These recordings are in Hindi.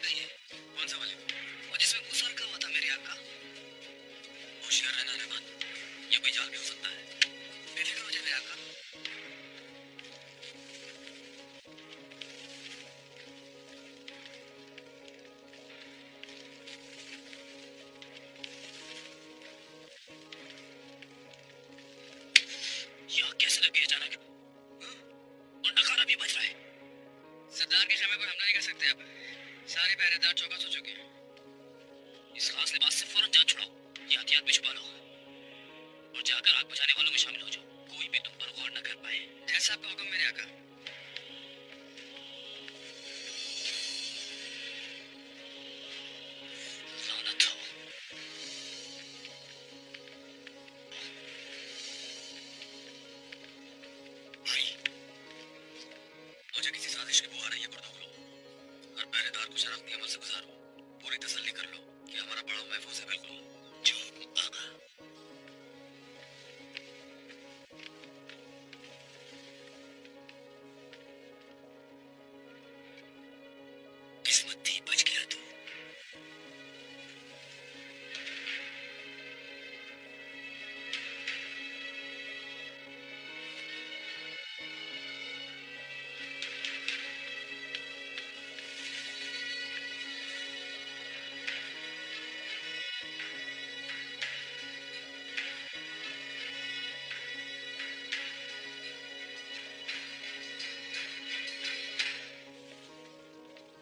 का ये? कौन सा वाले? और जिसमें मूसा रखा हुआ था मेरी आग का। होशियार रहना रहमान, ये कोई जाल भी हो सकता है। बेफिक्र हो जाए मेरे आका। ये आग कैसे लग गई अचानक? और नखारा भी बज रहा है। सरदार के खेमे पर हमला नहीं कर सकते अब। सारे पहरेदार चौकस हो चुके हैं। इस खास लिबास से फौरन जान छुड़ाओ, ये हथियार भी छुपा लो और जाकर आग बुझाने वालों में शामिल हो जाओ। कोई भी तुम पर गौर न कर पाए। जैसा आपका हुक्म मेरे आका। लानत हो। भाई, मुझे किसी साजिश की बुआ रही है गुर्दोगलो। हर पहरेदार को शरारती अमल से गुजारो। पूरी तसल्ली कर लो कि हमारा बड़ा महफूज है। बिल्कुल चुप आगा। किस्मत थी, बच गया तू।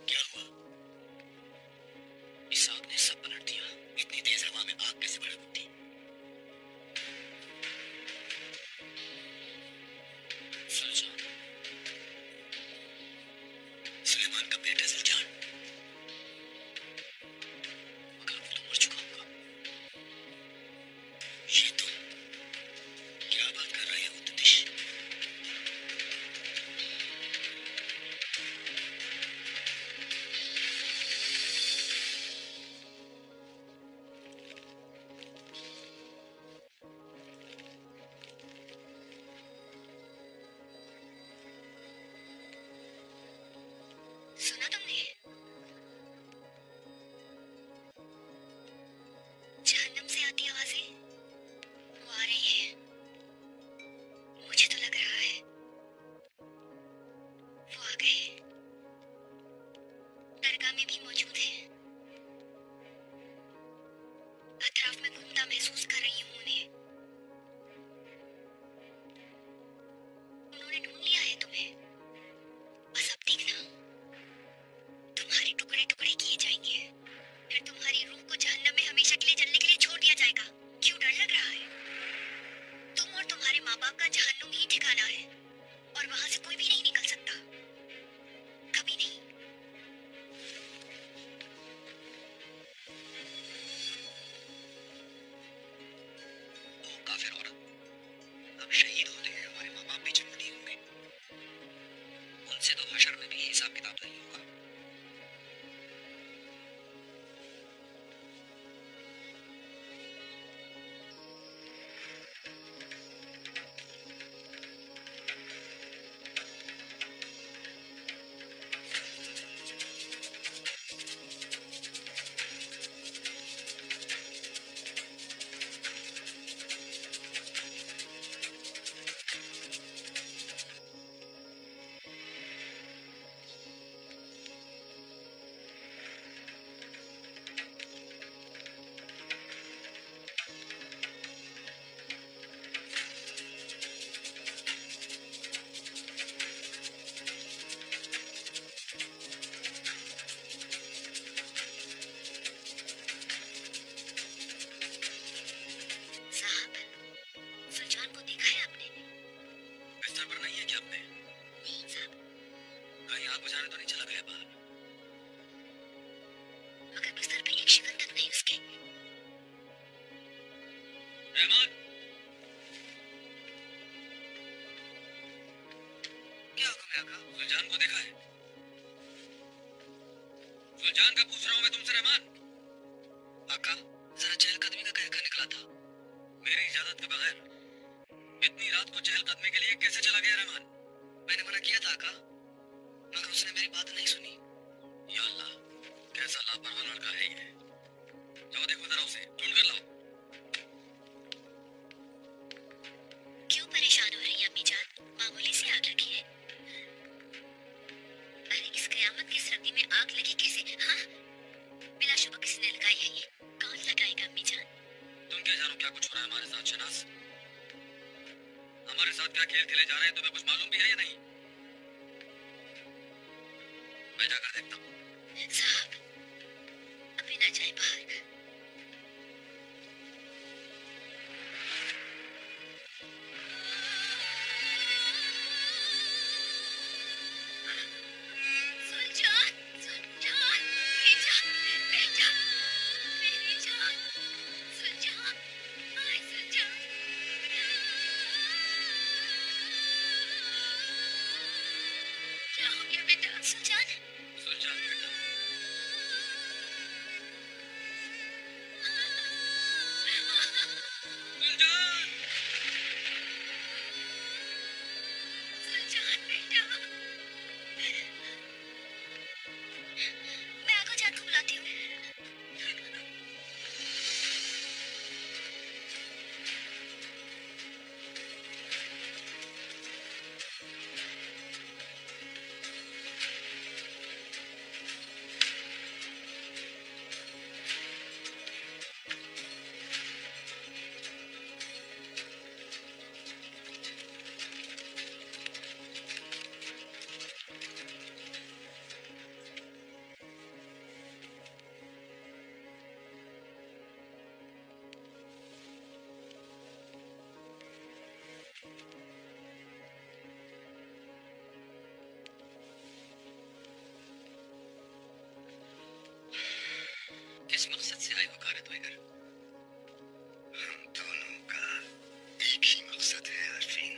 क्या हुआ? इस आग ने सब पलट दिया। इतनी तेज हवा में आग कैसे भड़क उठी? सुलझान, सुलेमान का बेटा सुलझान। मगर वो तो मर चुका होगा। ये तुम क्या बात कर रहे हो मुतदिश? सुना तुमने? जहन्नम से आती आवाजें वो आ रही है। मुझे तो लग रहा है वो आ गए। दरगाह में भी मौजूद है। अतराफ में घूमता महसूस कर रही हूँ उन्हें। उन्होंने ढूंढ लिया है तुम्हें। बस अब देखना, तुम्हारे टुकड़े टुकड़े किए जाएंगे। फिर तुम्हारी रूह को जहन्नम में हमेशा के लिए जलने के लिए छोड़ दिया जाएगा। क्यों डर लग रहा है? तुम और तुम्हारे माँ बाप का जहन्नुम ही ठिकाना है और वहां से कोई भी नहीं निकल सकता। कभी नहीं। ओ काफिर औरत, अब शहीद होते हैं हमारे माँ बाप भी जन्नती होंगे। उनसे तो हशर में भी हिसाब किताब नहीं होगा। साहब, सुल्तान को देखा है आपने? बिस्तर पर नहीं है क्या अपने? नहीं साहब, कहीं आग बुझाने तो नहीं चला गया बाहर? मगर बिस्तर पे एक शिकन तक नहीं उसके। रहमान, क्या हुक्म है आका? सुलझान को देखा है? सुलझान का पूछ रहा हूँ मैं तुमसे रहमान। आका, जरा चहलकदमी का कहकर निकला था। मेरी इजाजत के बगैर इतनी रात को चहलकदमी के लिए कैसे चला गया रहमान? मैंने मना किया था आका, मगर उसने मेरी बात नहीं सुनी। या अल्लाह, कैसा लापरवाह लड़का है ये। जाओ देखो जरा उसे, ढूंढ कर लाओ। क्यों परेशान हो रही है अम्मी जान? मामूली सी आग लगी है। अरे इस कयामत की सर्दी में आग लगी कैसे? हाँ, बिलाशुबा किसी ने लगाई है ये। कौन लगाएगा अम्मी जान? तुम क्या जानो क्या कुछ हो रहा है हमारे साथ शहनाज? हमारे साथ क्या खेल खेले जा रहे हैं तुम्हें कुछ मालूम भी है या नहीं? मैं जाकर देखता हूँ। साहब, अभी ना जाए बाहर। सुलझान, सुलझान, मेरी जान, बेटा, मेरी जान, सुलझान, हाय सुलझान। क्या हो गया बेटा? सुलझान, सुलझान बेटा, सुलझान। सुलझान बेटा, मैं आगो जान को बुलाती हूँ। किस मकसद से आए हो खालिद भाई घर? हम दोनों का एक ही मकसद है आरफीन।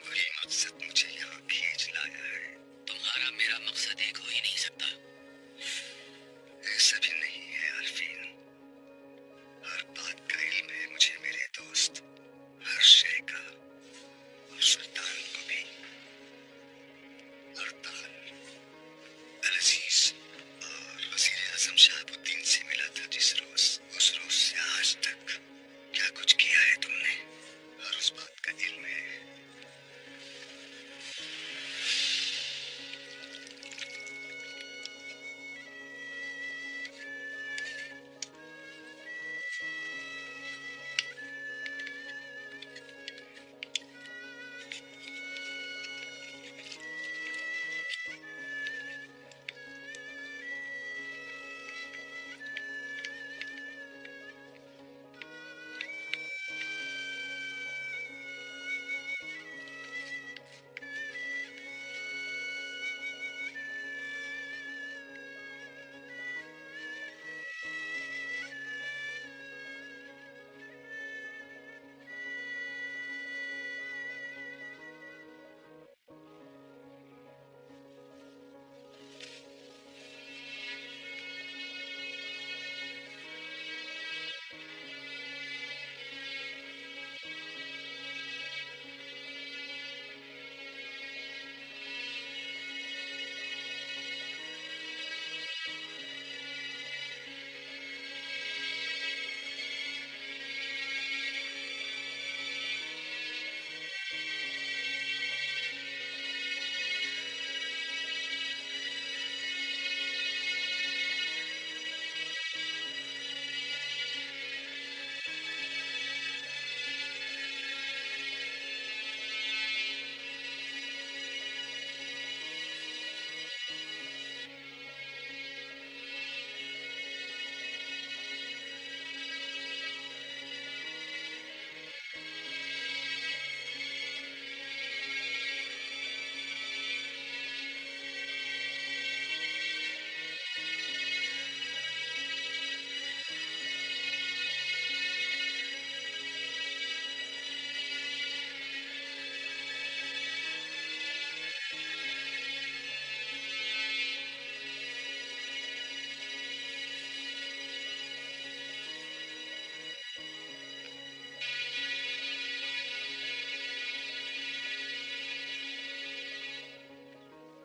वही मकसद मुझे यहाँ खींच लाया है। तुम्हारा मेरा मकसद एक हो ही नहीं सकता। ऐसा भी नहीं है आरफीन। हर बात का इल्म है मुझे मेरे दोस्त, हर शय का, और सुल्तान को भी। अर्तगल, अल-अजीज और वजीर आजम शहाबुद्दीन से मिला था जिस रोज, उस रोज से आज तक क्या कुछ किया है तुमने, और उस बात का इल्म है।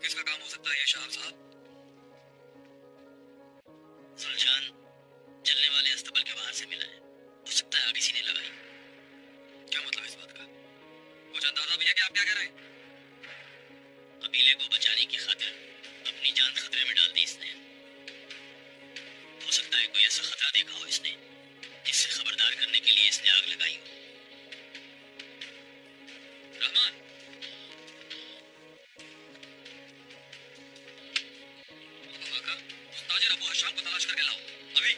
किसका काम हो सकता है ये शाह साहब? है कि आप क्या कह रहे हैं? कबीले को बचाने की खातिर अपनी जान खतरे में डाल दी इसने। हो सकता है कोई ऐसा खतरा देखा हो इसने जिससे खबरदार करने के लिए इसने आग लगाई हो। रहमान, हुकुम आका, उस ताजिर अबू हशाम को तलाश करके लाओ अभी।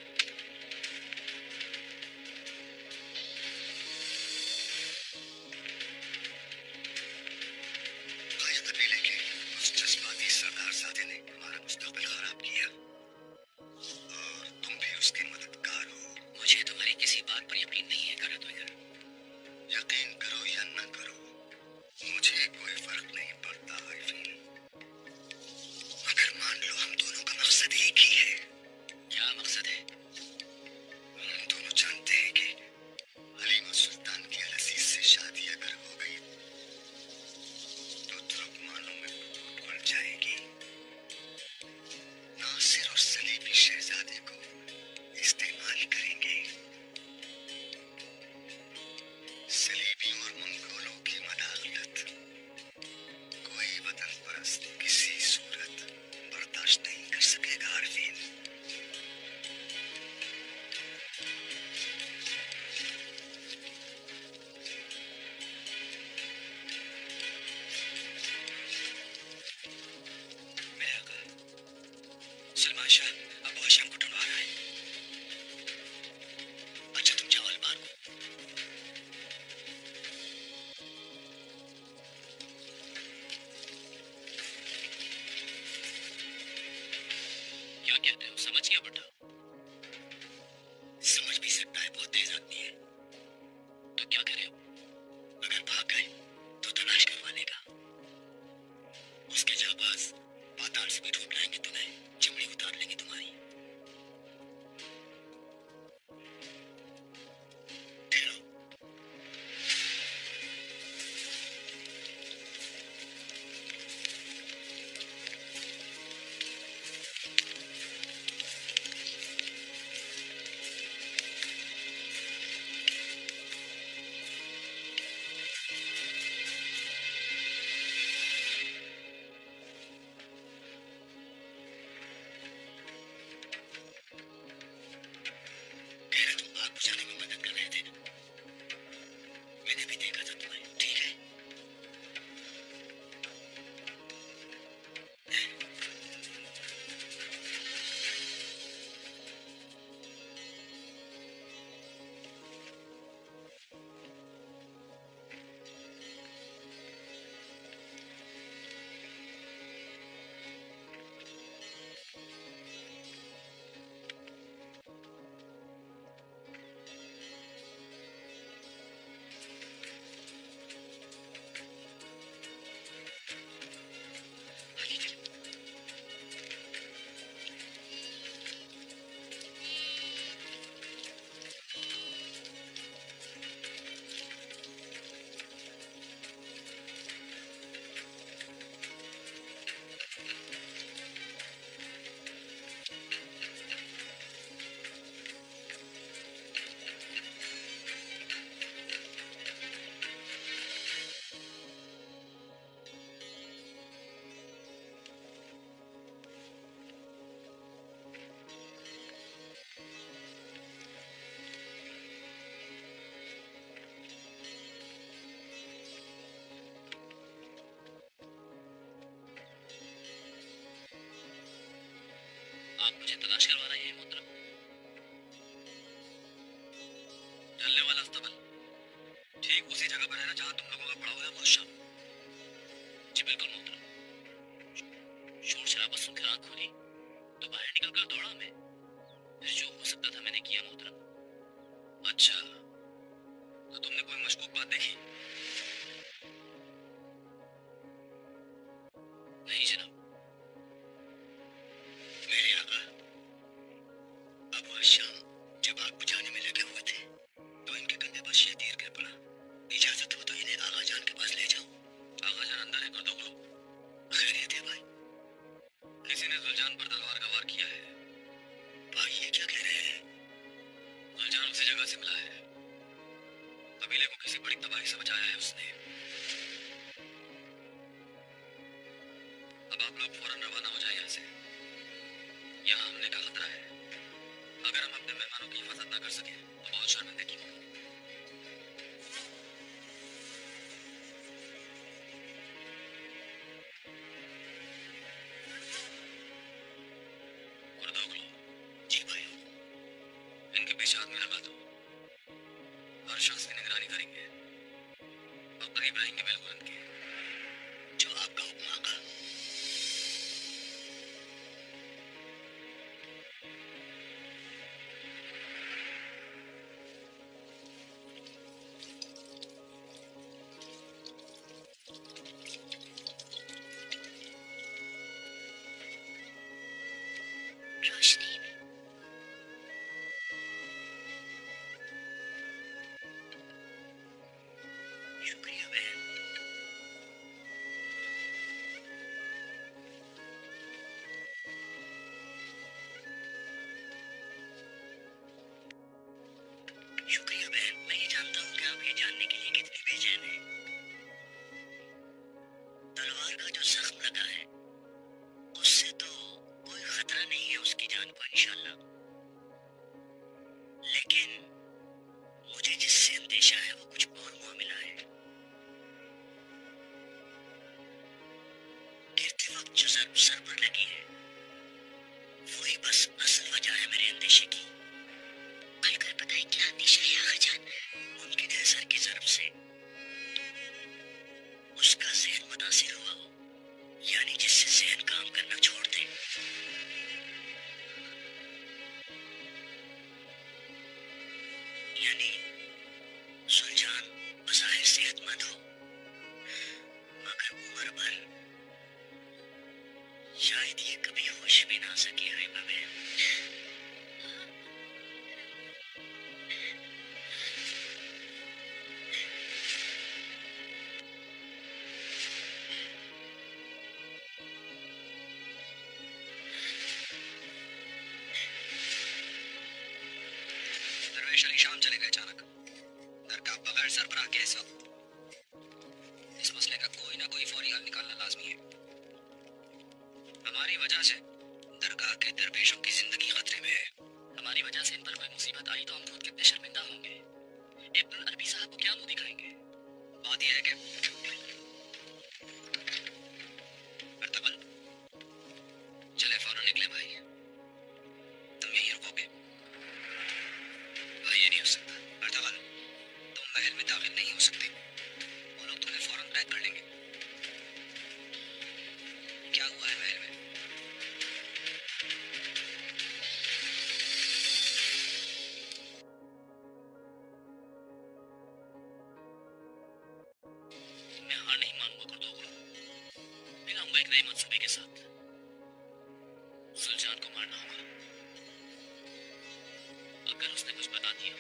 काया कबीले के उस जज्बाती सरदारजादे ने हमारा मुस्तकबिल खराब किया और तुम भी उसके मददगार हो। मुझे तुम्हारी किसी बात पर यकीन नहीं है करातोइकर। यकीन करो या न करो, मुझे कोई फर्क नहीं पड़ता आरिफीन। मगर मान लो हम दोनों का मकसद एक ही है। क्या मकसद है? हम दोनों जानते हैं कि हलीमा सुल्तान की अजीज से शादी अगर हो गई तो तुर्कमानों में फूट पड़ जाएगी। नासिर और सलीबी शहजादे को इस्तेमाल करेंगे। सलीबियों और मंगोलों की मदाखलत कोई वतन परस्त किसी सूरत बर्दाश्त नहीं कर सकेगा आरिफीन। मेरे आका, सलमान शाह अबू हशाम को ढूंढवा रहा है। अच्छा तुम चावल मारो। क्या कहते हो? समझ गया बेटा? समझ भी सकता है, बहुत तेज आदमी है। तो क्या करे हो? अगर भाग गए तो तलाश करवा लेगा। उसके जाबाज पाताल से भी ढूंढ लाएंगे तुम्हें, चमड़ी उतार लेंगे तुम्हारी। ठहरो। कह रहे तुम आग बुझाने में मदद कर रहे थे ना? मैंने भी देखा था तुम्हें, ठीक है? आगे चलो। आप मुझे तलाश करवा रहे हैं मोहतरम? जलने वाला अस्तबल ठीक उसी जगह पर है ना जहां तुम लोगों का पड़ा हुआ है वो शाम। जी बिल्कुल मोहतरम। शोर शराबा सुनकर आंख खोली तो बाहर निकलकर दौड़ा मैं। फिर जो हो सकता था मैंने किया मोहतरम। अच्छा, तो तुमने कोई मशकूक बात देखी? नहीं जनाब। मेरे आका, अबू हशाम जब आग बुझाने में लगे हुए थे तो इनके कंधे पर ये तीर गिर पड़ा। इजाजत हो तो इन्हें आगा जान के पास ले जाओ। आगा जान अंदर है, कर दो गुलो। खैरियत है भाई? किसी ने जुलजान पर तलवार का वार किया है। भाई ये क्या कह रहे हैं? जुलजान उसी जगह से मिला है। कबीले को किसी बड़ी तबाही से बचाया है उसने। रवाना हो जाए यहाँ से। यहाँ हमले का खतरा है। अगर हम अपने मेहमानों की हिफाजत ना कर सके तो बहुत शर्मिंदगी होगी। गुरदोगलो, जी भाई। इनके पीछे आदमी लगा दो। हर शख्स की निगरानी करेंगे और करीब रहेंगे बिल्कुल इनके। जो आपका हुक्म आका। रोशनी, शुक्रिया बहन। शुक्रिया बहन। मैं ये जानता हूँ कि आप ये जानने के लिए कितनी बेचैन हैं। तलवार का जो जख्म लगा है उससे तो कोई खतरा नहीं है उसकी जान को इंशाल्लाह। लेकिन मुझे जिससे अंदेशा है वो कुछ और मामला है। गिरते वक्त जो ज़र्ब सर पर लगी है वही बस असल वजह है मेरे अंदेशे की। खुलकर बताएं क्या अंदेशा है आगा जान। मुमकिन है सर की ज़र्ब से उसका ज़हन मुतासिर हुआ हो, यानी जिससे ज़हन काम करना छोड़ दे। यानी सुलझान बज़ाहिर सेहतमंद हो मगर उम्र भर शायद ये कभी होश में ना सके। है बहन। दरवेश अली शाम चले गए अचानक। दरगाह बगैर सरबराह के इस वक्त। इस मसले का कोई ना कोई फौरी हल निकालना लाजमी है। हमारी वजह से दरगाह के दरवेशों की जिंदगी खतरे में है। हमारी वजह से इन पर कोई मुसीबत आई तो हम खुद कितने शर्मिंदा होंगे। इब्न अरबी साहब को क्या मुंह दिखाएंगे। बात यह है कि अर्तगल, चले फौरन निकले भाई। तुम यहीं रुकोगे? भाई ये नहीं हो सकता। अर्तगल, तुम महल में दाखिल नहीं हो सकते। वो लोग तुम्हें फौरन ट्रैक कर लेंगे। क्या हुआ है महल में? मैं हार नहीं मानूंगा गुरदोगलो। मैं आऊंगा एक नए मंसूबे के साथ। सुलझान को मारना होगा। अगर उसने कुछ बता दिया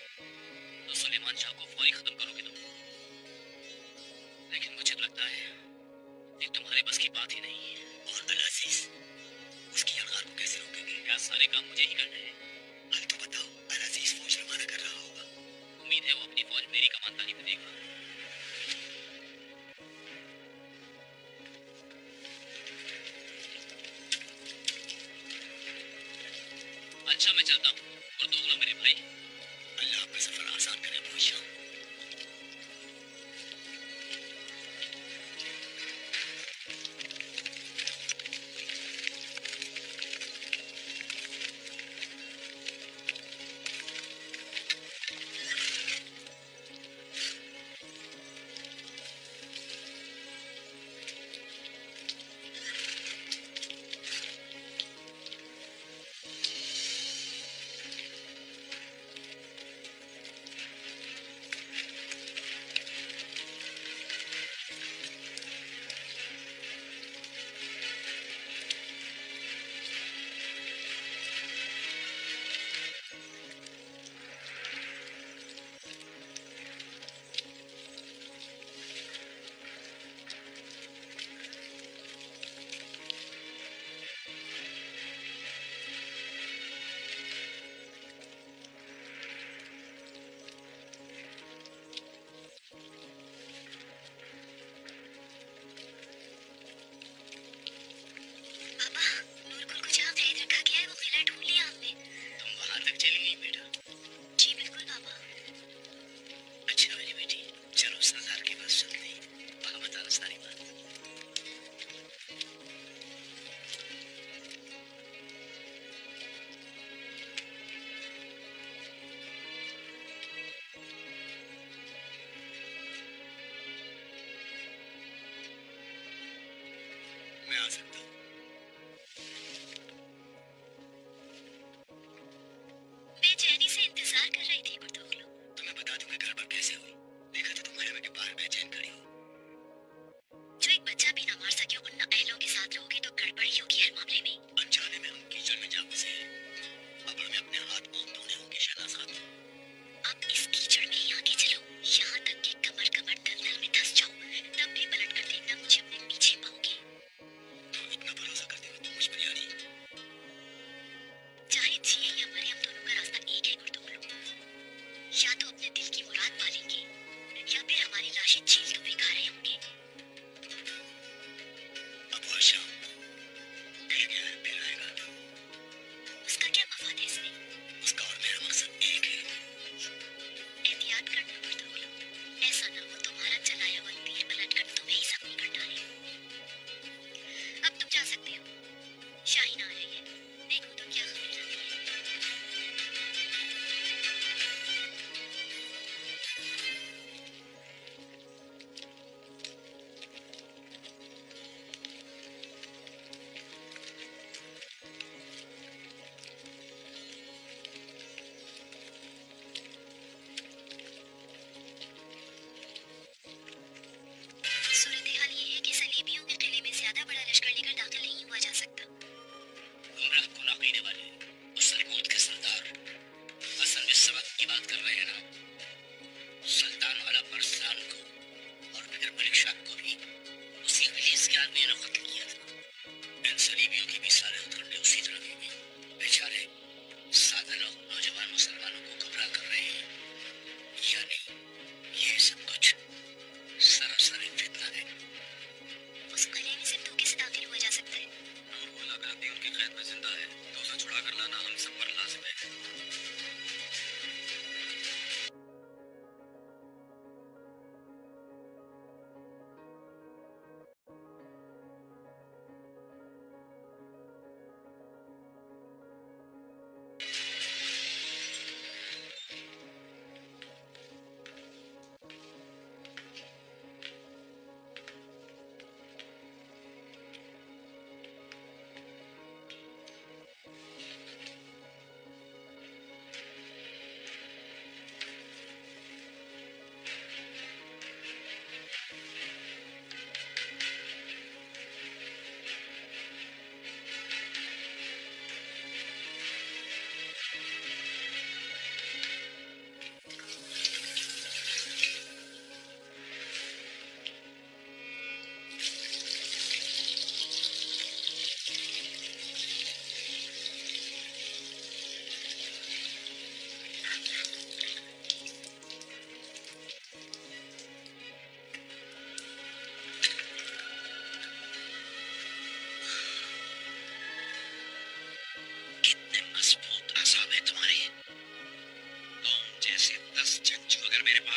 तो सुलेमान शाह को फौरी खत्म करोगे तुम। लेकिन मुझे तो लगता है ये तुम्हारे बस की बात ही नहीं है। और अल-अज़ीज़, उसकी अलगार को कैसे रोकेंगे? क्या सारे काम मुझे ही करने हैं? हल तो बताओ। अल-अज़ीज़ फौज रवाना कर रहा होगा। उम्मीद है वो अपनी फौज मेरी कमानदारी में देगा। अच्छा मैं चलता हूँ गुरदोगलो मेरे भाई। अल्लाह आपका सफर आसान करे बादशाह।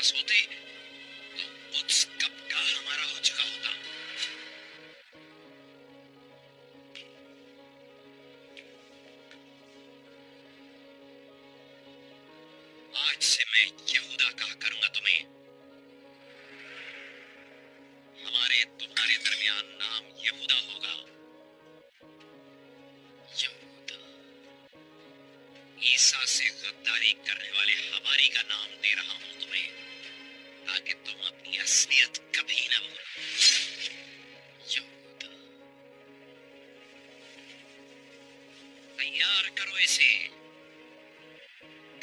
पास होते तो बुद्स कब का हमारा हो चुका होता। आज से मैं यहूदा कहा करूंगा तुम्हें। हमारे तुम्हारे दरमियान नाम यहूदा होगा। यहूदा। ईसा से गद्दारी करने वाले हवारी का नाम दे रहा हूं तुम्हें, ताकि तुम अपनी असलियत कभी न भूलो। यहूदा। तैयार करो इसे,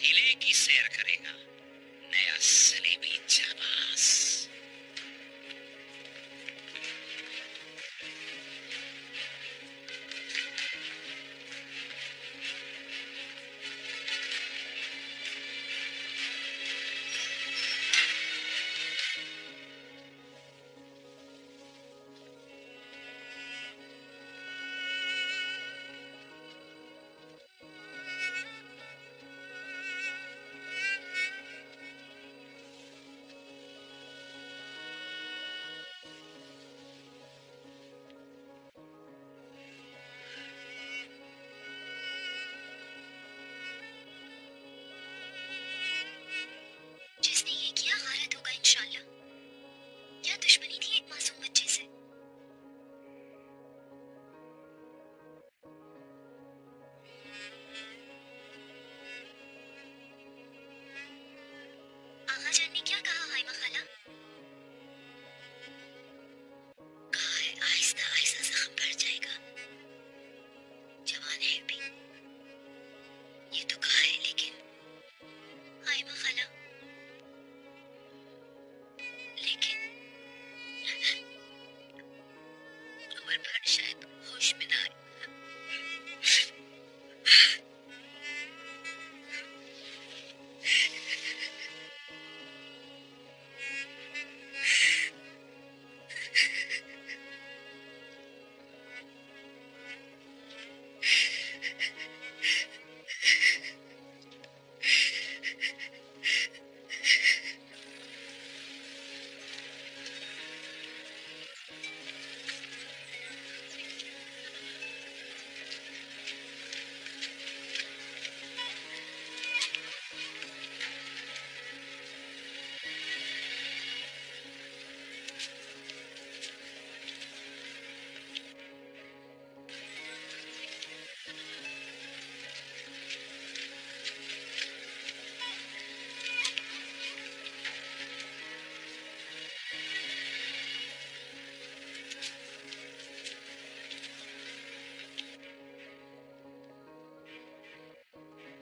किले की सैर करेगा नया सलीबी जाबाज। जिसने ये किया गारत होगा इंशाल्लाह। क्या दुश्मनी थी एक मासूम बच्चे से? आगा जान ने क्या कहा हाइमा खाला? कहा है आहिस्ता आहिस्ता जख्म भर जाएगा, जवान है भी, ये तो कहा है। लेकिन हाइमा खाला, लेकिन उम्र भर शायद होश में ना आए।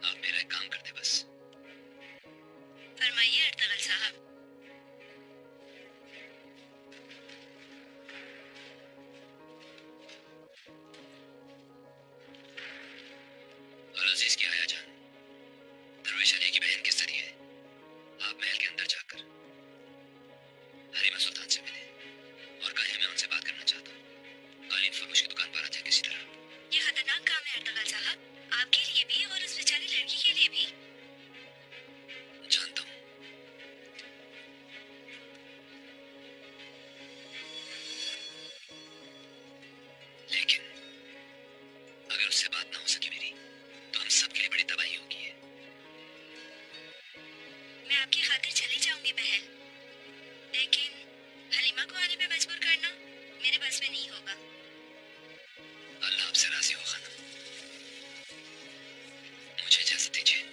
आप मेरा एक काम कर दे बस। फरमाइए अर्तगल साहब। और अजीज की आया जान, दरवेश अली की बहन किस तरह है? आप महल के अंदर जाकर हरीमा सुल्तान से मिले और कहें मैं उनसे बात करना चाहता हूँ। कालीन फरोश की दुकान पर आ जाए किसी तरह। ये खतरनाक काम है अर्तगल साहब, आपके लिए भी और उस बेचारी लड़की के लिए भी। जानता हूँ, लेकिन अगर उससे बात ना हो सकी मेरी, तो हम सबके लिए बड़ी तबाही होगी। मैं आपकी खातिर चली जाऊंगी बहन, लेकिन हलीमा को आने पे मजबूर करना मेरे बस में नहीं होगा। अल्लाह आपसे राजी हो खानम, मुझे इजाजत दीजिए।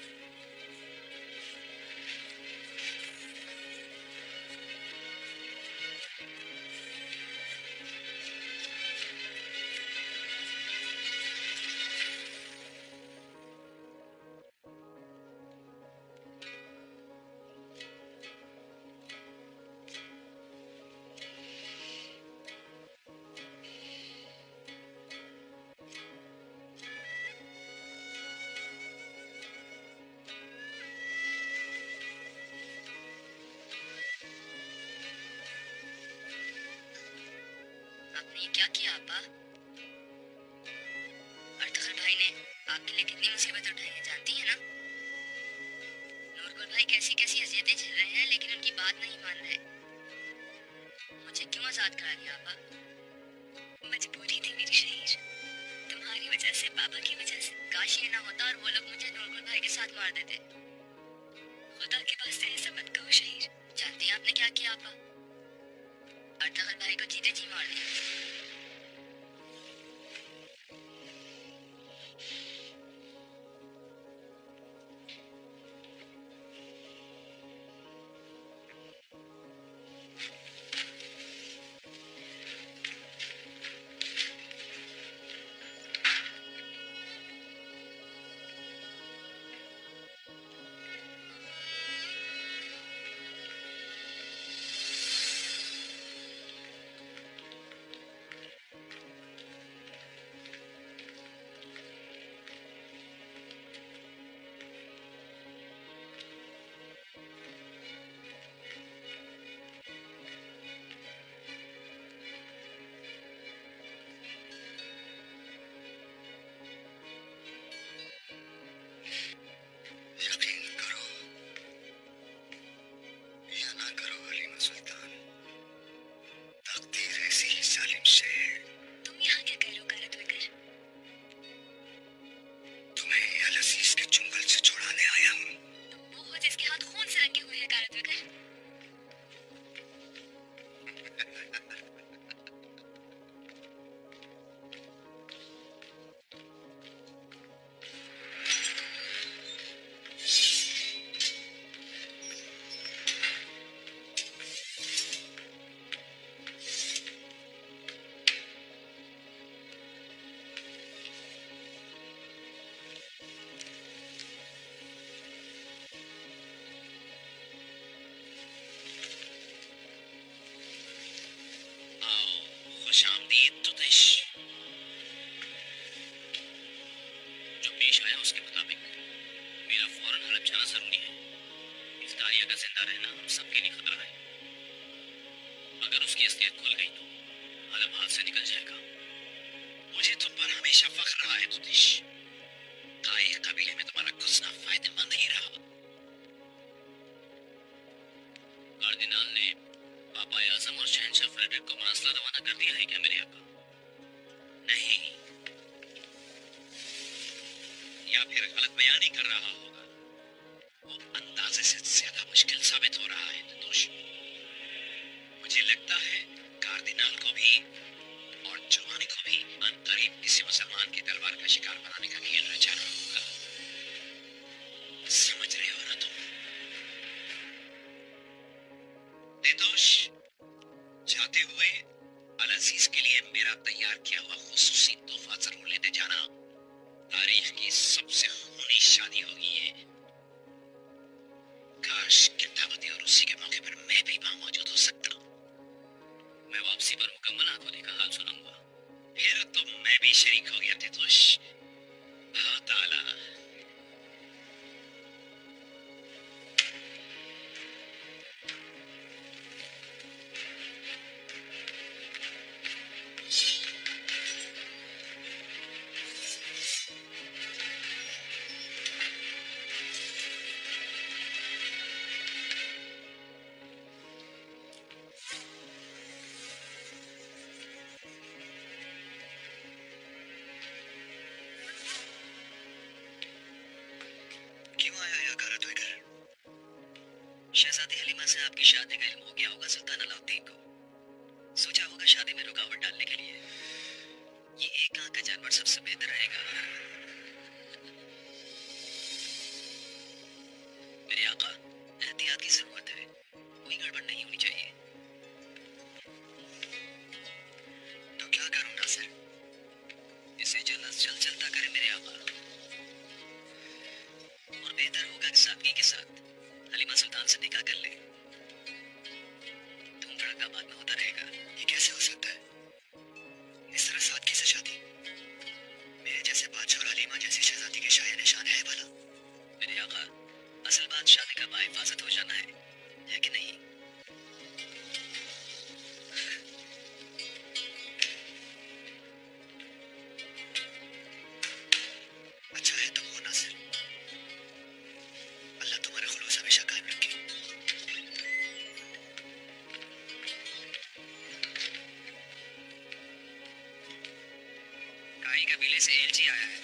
आपने ये क्या किया अब्बा? अर्तगल भाई ने आपके लिए कितनी मुसीबत उठाई है जानती है ना? नूर को नूरगुल भाई कैसी कैसी अजियतें झेल रहे हैं, लेकिन उनकी बात नहीं मान रहे। मुझे क्यों आजाद करा दिया आपा? मजबूरी थी मेरी शहीर, तुम्हारी वजह से, पापा की वजह से। काश ये ना होता और वो लोग मुझे नूरगुल भाई के साथ मार देते। खुदा के वास्ते ऐसा मत कहो शहीर। जानती हैं आपने क्या किया आपा? अर्तगल भाई को जीते जी मार दिया। यकीन करो या ना करो हलीमा सुल्तान, तकदीर ऐसी ही जालिम से तुम यहाँ क्या कर रहे हो कारत विकर? तुम्हें अल अजीज के चुंगल से छुड़ाने आया हूँ। तुम वो हो जिसके हाथ खून से रंगे हुए हैं कारत विकर। आओ, खुशामदीद तुतिश। जो पेश आया उसके मुताबिक मेरा फौरन हलब जाना जरूरी है। इस दारिया का जिंदा रहना हम सबके लिए खतरा है। अगर उसकी असलियत खुल गई तो हलब हाथ से निकल जाएगा। मुझे तुम पर हमेशा फख्र रहा है तुतिश। ताई कबीले में तुम्हारा घुसना फायदेमंद ही रहा। कार्दिनाल ने पापा आजम और शहनशाह फ्रेडरिक को मरासला रवाना कर दिया है क्या मेरे आका? नहीं, या फिर गलत बयानी कर रहा होगा। वो अंदाजे से ज्यादा मुश्किल साबित हो रहा है तुतुश। मुझे लगता है कार्दिनाल को भी और जोहानी को भी अनकरीब किसी मुसलमान की तलवार का शिकार बनाने का खेल रचाना होगा। समझ रहे हो ना तुम? तुतुश, जाते हुए अल अजीज के लिए मेरा तैयार किया हुआ खुसूसी तोहफा जरूर लेते जाना। तारीख की सबसे खूनी शादी होगी ये। काश कि दावती और उसी के मौके पर मैं भी वहां मौजूद हो सकता। मैं वापसी पर मुकम्मल आंखों का हाल सुनाऊंगा। फिर तो मैं भी शरीक हो गया तुतुश। बहुत आला। क्यों आया या कारत विकर? शहजादी हलीमा से आपकी शादी का इल्म हो गया होगा सुल्तान अलाउद्दीन को। सोचा होगा शादी में रुकावट डालने के लिए ये एक आंख का जानवर सबसे बेहतर रहेगा। मेरे आका, एहतियात की जरूरत है। कोई गड़बड़ नहीं होनी चाहिए। तो क्या करूं नासिर? इसे जल्द से जल्द चलता करे मेरे आका। और बेहतर होगा कि सादगी के साथ हलीमा सुल्तान से निकाह कर ले। धूम धड़का बाद में होता रहेगा। ये कैसे हो सकता है? इस तरह सादगी से शादी? मेरे जैसे बादशाह और हलीमा जैसी शहजादी के शाया निशान है भला? मेरे आका, असल बात शादी का बाहिफाजत हो जाना है कि नहीं? अच्छा है तो हो नासिर। अल्लाह तुम्हारे खुलूस हमेशा से एलची आया है,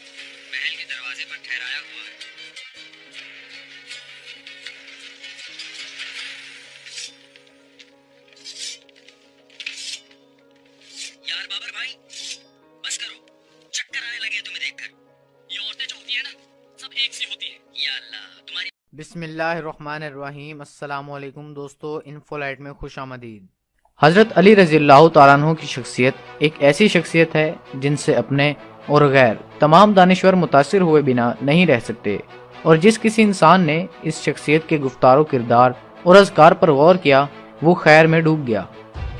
महल के दरवाजे पर ठहराया हुआ है। यार बाबर भाई, बस करो, चक्कर आने लगे तुम्हें देखकर। ये औरतें जो होती है ना, सब एक सी होती है। या अल्लाह, तुम्हारी बिस्मिल्लाहिर्रहमानिर्रहीम। अस्सलामुअलैकुम दोस्तों, इन्फोलाइट में खुश आमदीद। हज़रत अली रज़ियल्लाहु तआला अन्हु की शख्सियत एक ऐसी शख्सियत है जिनसे अपने और गैर तमाम दानिश्वर मुतासिर हुए बिना नहीं रह सकते, और जिस किसी इंसान ने इस शख्सियत के गुफ्तार किरदार और अज़कार पर गौर किया वो खैर में डूब गया।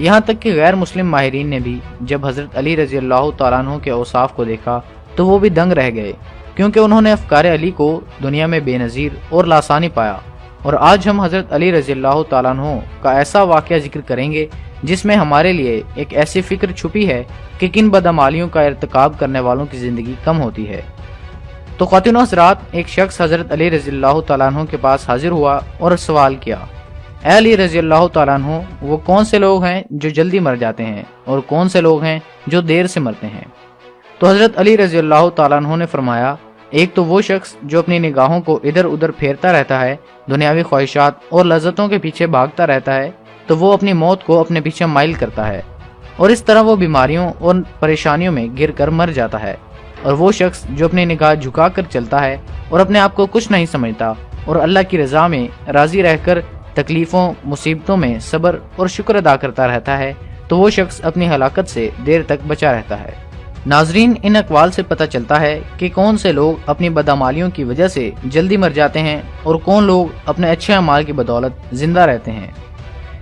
यहाँ तक कि गैर मुस्लिम माहिरीन ने भी जब हज़रत अली रज़ियल्लाहु तआला अन्हु के औसाफ को देखा तो वो भी दंग रह गए, क्योंकि उन्होंने अफ़कार अली को दुनिया में बेनज़ीर और लासानी पाया। और आज हम हज़रत अली रज़ियल्लाहु तआला अन्हु का ऐसा वाक़या जिक्र करेंगे जिसमें हमारे लिए एक ऐसी फ़िक्र छुपी है कि किन बदअमालियों का इर्तिकाब करने वालों की ज़िंदगी कम होती है। तो ख़वातीन और हज़रात, एक शख्स हज़रत अली रज़ियल्लाहु तआला अन्हु के पास हाजिर हुआ और सवाल किया, ऐ अली रज़ियल्लाहु तआला अन्हु, वो कौन से लोग हैं जो जल्दी मर जाते हैं और कौन से लोग हैं जो देर से मरते हैं? तो हज़रत अली रज़ियल्लाहु तआला अन्हु ने फरमाया, एक तो वो शख्स जो अपनी निगाहों को इधर उधर फेरता रहता है, दुनियावी ख्वाहिशात और लज्जतों के पीछे भागता रहता है, तो वो अपनी मौत को अपने पीछे माइल करता है और इस तरह वो बीमारियों और परेशानियों में गिर कर मर जाता है। और वो शख्स जो अपनी निगाह झुका कर चलता है और अपने आप को कुछ नहीं समझता और अल्लाह की रज़ा में राज़ी रहकर तकलीफ़ों मुसीबतों में सब्र और शुक्र अदा करता रहता है, तो वो शख्स अपनी हलाकत से देर तक बचा रहता है। नाजरीन, इन अक़वाल से पता चलता है कि कौन से लोग अपनी बदअमालियों की वजह से जल्दी मर जाते हैं और कौन लोग अपने अच्छे अमाल की बदौलत जिंदा रहते हैं।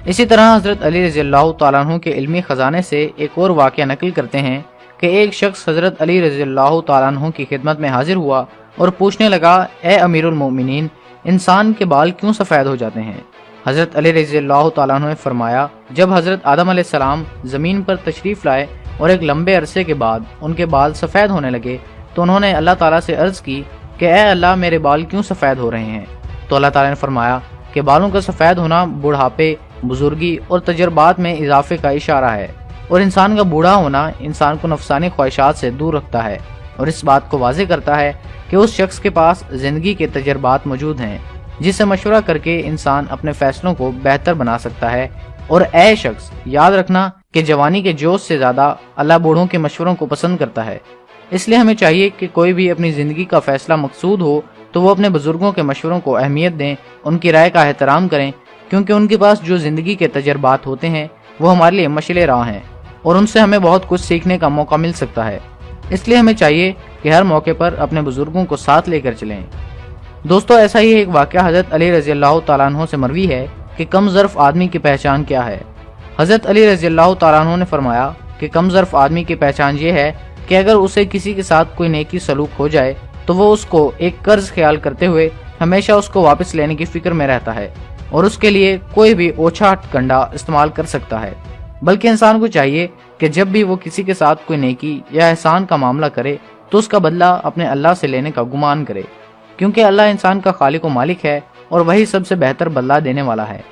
इसी तरह हज़रत अली रज़ियल्लाहु तआला अन्हु के इल्मी ख़जाने से एक और वाक़या नकल करते हैं कि एक शख्स हज़रत अली रज़ियल्लाहु तआला अन्हु की खिदमत में हाजिर हुआ और पूछने लगा, ए अमीरुल मोमिनीन, इंसान के बाल क्यों सफ़ेद हो जाते हैं? हज़रत अली रज़ियल्लाहु तआला अन्हु ने फरमाया, जब हज़रत आदम अलैहिस्सलाम ज़मीन पर तशरीफ़ लाए और एक लंबे अरसे के बाद उनके बाल सफ़ेद होने लगे तो उन्होंने अल्लाह ताला से अर्ज़ की कि ए अल्लाह, मेरे बाल क्यों सफ़ेद हो रहे हैं? तो अल्लाह ताला ने फरमाया कि बालों का सफ़ेद होना बुढ़ापे, बुजुर्गी और तजर्बात में इजाफे का इशारा है, और इंसान का बूढ़ा होना इंसान को नफसानी ख्वाहिशात से दूर रखता है और इस बात को वाज़े करता है कि उस शख्स के पास ज़िंदगी के तजर्बात मौजूद हैं जिससे मशवरा करके इंसान अपने फैसलों को बेहतर बना सकता है। और ऐ शख्स, याद रखना कि जवानी के जोश से ज़्यादा अल्लाह बूढ़ों के मशवरों को पसंद करता है। इसलिए हमें चाहिए कि कोई भी अपनी ज़िंदगी का फ़ैसला मकसूद हो तो वो अपने बुजुर्गों के मशवरों को अहमियत दें, उनकी राय का एहतराम करें, क्योंकि उनके पास जो ज़िंदगी के तजर्बात होते हैं वो हमारे लिए मशले राह हैं और उनसे हमें बहुत कुछ सीखने का मौका मिल सकता है। इसलिए हमें चाहिए कि हर मौके पर अपने बुजुर्गों को साथ लेकर चलें। दोस्तों, ऐसा ही एक वाक़या हज़रत अली रज़ियल्लाहु तआला अन्हु से मरवी है कि कम ज़र्फ़ आदमी की पहचान क्या है। हज़रत अली रज़ियल्लाहु तआला अन्हु ने फरमाया कि कम ज़र्फ़ आदमी की पहचान ये है कि अगर उसे किसी के साथ कोई नेकी सलूक हो जाए तो वो उसको एक कर्ज ख्याल करते हुए हमेशा उसको वापस लेने की फ़िक्र में रहता है और उसके लिए कोई भी ओछा कंडा इस्तेमाल कर सकता है। बल्कि इंसान को चाहिए कि जब भी वो किसी के साथ कोई नेकी या एहसान का मामला करे तो उसका बदला अपने अल्लाह से लेने का गुमान करे, क्योंकि अल्लाह इंसान का खालिक व मालिक है और वही सबसे बेहतर बदला देने वाला है।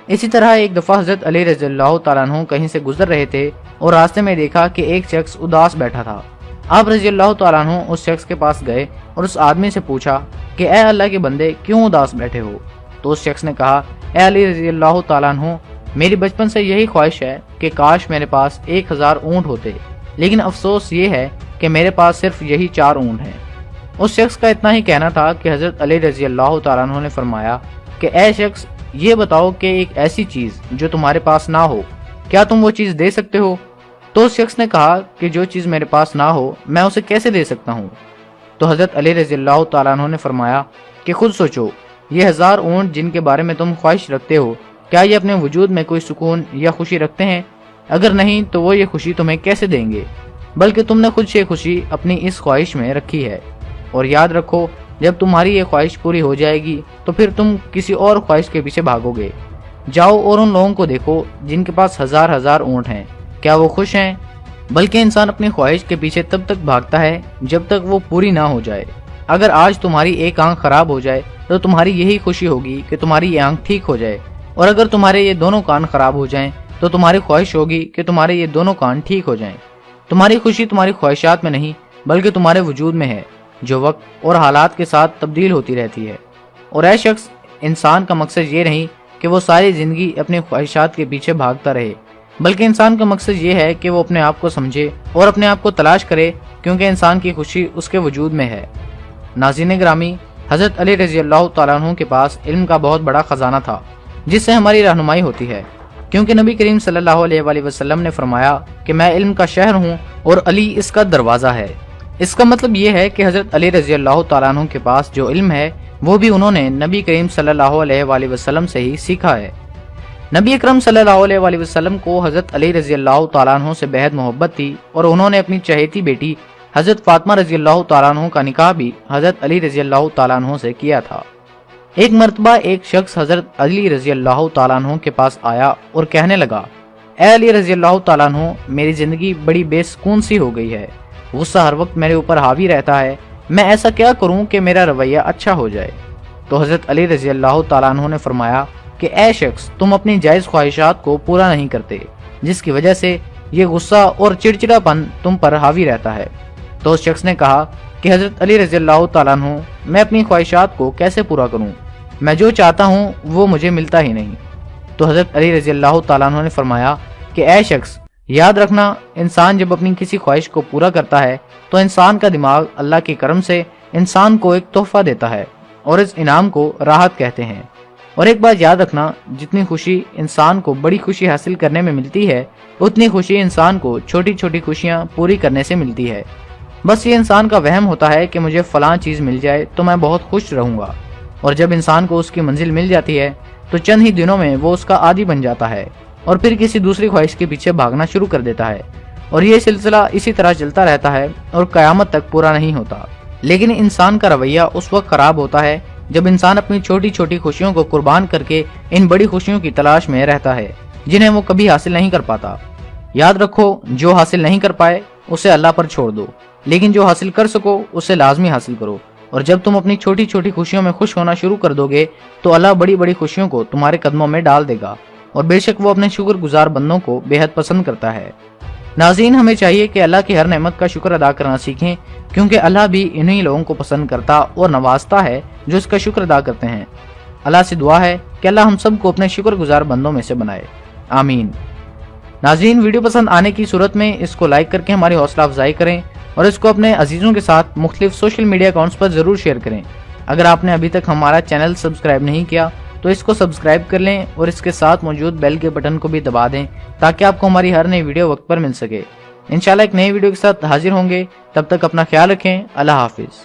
इसी तरह एक दफ़ा हज़रत अली रज़ियल्लाहु तआला अन्हु कहीं से गुजर रहे थे और रास्ते में देखा कि एक शख्स उदास बैठा था। आप रज़ियल्लाहु तआला अन्हु उस शख्स के पास गए और उस आदमी से पूछा कि ए अल्लाह के बंदे, क्यों उदास बैठे हो? तो उस शख्स ने कहा, ए अली रज़ियल्लाहु तआला अन्हु, मेरी बचपन से यही ख्वाहिश है कि काश मेरे पास 1000 ऊँट होते, लेकिन अफसोस ये है कि मेरे पास सिर्फ यही 4 ऊँट हैं। उस शख्स का इतना ही कहना था कि हज़रत अली रज़ियल्लाहु तआला अन्हु ने फरमाया कि ए शख्स, ये बताओ कि एक ऐसी चीज़ जो तुम्हारे पास ना हो, क्या तुम वो चीज़ दे सकते हो? तो उस शख्स ने कहा कि जो चीज़ मेरे पास ना हो मैं उसे कैसे दे सकता हूँ? तो हज़रत अली रज़ियल्लाहु तआला अन्हु ने फरमाया कि खुद सोचो, ये 1000 ऊँट जिनके बारे में तुम ख्वाहिश रखते हो, क्या ये अपने वजूद में कोई सुकून या खुशी रखते हैं? अगर नहीं तो वो ये खुशी तुम्हें कैसे देंगे? बल्कि तुमने खुद से खुशी अपनी इस ख्वाहिश में रखी है। और याद रखो, जब तुम्हारी ये ख्वाहिश पूरी हो जाएगी तो फिर तुम किसी और ख्वाहिश के पीछे भागोगे। जाओ और उन लोगों को देखो जिनके पास 1000 ऊँट हैं, क्या वो खुश हैं? बल्कि इंसान अपनी ख्वाहिश के पीछे तब तक भागता है जब तक वो पूरी ना हो जाए। अगर आज तुम्हारी एक आंख खराब हो जाए तो तुम्हारी यही खुशी होगी कि तुम्हारी ये आंख ठीक हो जाए, और अगर तुम्हारे ये दोनों कान खराब हो जाएं तो तुम्हारी ख्वाहिश होगी कि तुम्हारे ये दोनों कान ठीक हो जाएं। तुम्हारी खुशी तुम्हारी ख्वाहिशात में नहीं बल्कि तुम्हारे वजूद में है, जो वक्त और हालात के साथ तब्दील होती रहती है। और ऐ शख्स, इंसान का मकसद ये नहीं कि वो सारी जिंदगी अपनी ख्वाहिशात के पीछे भागता रहे, बल्कि इंसान का मकसद ये है कि वो अपने आप को समझे और अपने आप को तलाश करे, क्योंकि इंसान की खुशी उसके वजूद में है। नाज़रीन ग्रामी, हज़रत अली रज़ी अल्लाह तआला अन्हु के पास इल्म का बहुत बड़ा खजाना था, जिससे हमारी रहनुमाई होती है, क्योंकि नबी करीम सल्लल्लाहु अलैहि वसल्लम ने फरमाया कि मैं इल्म का शहर हूँ और अली इसका दरवाज़ा है। इसका मतलब ये है कि हज़रत अली रज़ी अल्लाह तआला अन्हु के पास जो इल्म है वो भी उन्होंने नबी करीम सल्लल्लाहु अलैहि वसल्लम से ही सीखा है। नबी अकरम सल्लल्लाहु अलैहि वसल्लम को हज़रत अली रज़ी अल्लाह तआला अन्हु से बेहद मोहब्बत थी और उन्होंने अपनी चहेती बेटी हज़रत फातिमा रज़ी अल्लाह तआला अन्हु का निकाह भी हज़रत अली रज़ी अल्लाह तआला अन्हु से किया था। एक मर्तबा एक शख्स हज़रत अली रज़ी अल्लाह तआला अन्हु के पास आया और कहने लगा, ए अली रज़ी अल्लाह तआला अन्हु, मेरी ज़िंदगी बड़ी बेसुकून सी हो गई है, गुस्सा हर वक्त मेरे ऊपर हावी रहता है, मैं ऐसा क्या करूं कि मेरा रवैया अच्छा हो जाए। तो हज़रत अली रज़ी अल्लाह तआला अन्हु ने फरमाया कि ए शख्स, तुम अपनी जायज़ ख्वाहिशात को पूरा नहीं करते, जिसकी वजह से ये गुस्सा और चिड़चिड़ापन तुम पर हावी रहता है। तो उस शख्स ने कहा कि हज़रत अली रज़ी अल्लाह तआला अन्हु, मैं अपनी ख्वाहिशात को कैसे पूरा करूं, मैं जो चाहता हूं वो मुझे मिलता ही नहीं। तो हज़रत अली रज़ी अल्लाह तआला अन्हु ने फरमाया कि ए शख्स, याद रखना, इंसान जब अपनी किसी ख्वाहिश को पूरा करता है तो इंसान का दिमाग अल्लाह के करम से इंसान को एक तोहफा देता है और इस इनाम को राहत कहते हैं। और एक बात याद रखना, जितनी खुशी इंसान को बड़ी खुशी हासिल करने में मिलती है, उतनी खुशी इंसान को छोटी छोटी खुशियां पूरी करने से मिलती है। बस ये इंसान का वहम होता है कि मुझे फलां चीज़ मिल जाए तो मैं बहुत खुश रहूंगा, और जब इंसान को उसकी मंजिल मिल जाती है तो चंद ही दिनों में वो उसका आदी बन जाता है और फिर किसी दूसरी ख्वाहिश के पीछे भागना शुरू कर देता है, और ये सिलसिला इसी तरह चलता रहता है और क़यामत तक पूरा नहीं होता। लेकिन इंसान का रवैया उस वक्त खराब होता है जब इंसान अपनी छोटी छोटी खुशियों को कुर्बान करके इन बड़ी खुशियों की तलाश में रहता है, जिन्हें वो कभी हासिल नहीं कर पाता। याद रखो, जो हासिल नहीं कर पाए उसे अल्लाह पर छोड़ दो, लेकिन जो हासिल कर सको उसे लाजमी हासिल करो। और जब तुम अपनी छोटी छोटी खुशियों में खुश होना शुरू कर दोगे तो अल्लाह बड़ी बड़ी खुशियों को तुम्हारे कदमों में डाल देगा, और बेशक वो अपने शुक्रगुजार बंदों को बेहद पसंद करता है। नाज़रीन, हमें चाहिए कि अल्लाह की हर नेमत का शुक्र अदा करना सीखें, क्योंकि अल्लाह भी इन्हीं लोगों को पसंद करता और नवाजता है जो इसका शुक्र अदा करते हैं। अल्लाह से दुआ है कि अल्लाह हम सब को अपने शुक्रगुजार बंदों में से बनाए, आमीन। नाज़रीन, वीडियो पसंद आने की सूरत में इसको लाइक करके हमारी हौसला अफजाई करें और इसको अपने अजीजों के साथ मुख्तलिफ सोशल मीडिया अकाउंट्स पर ज़रूर शेयर करें। अगर आपने अभी तक हमारा चैनल सब्सक्राइब नहीं किया तो इसको सब्सक्राइब कर लें और इसके साथ मौजूद बेल के बटन को भी दबा दें, ताकि आपको हमारी हर नई वीडियो वक्त पर मिल सके। इंशाल्लाह एक नई वीडियो के साथ हाजिर होंगे, तब तक अपना ख्याल रखें। अल्लाह हाफिज़।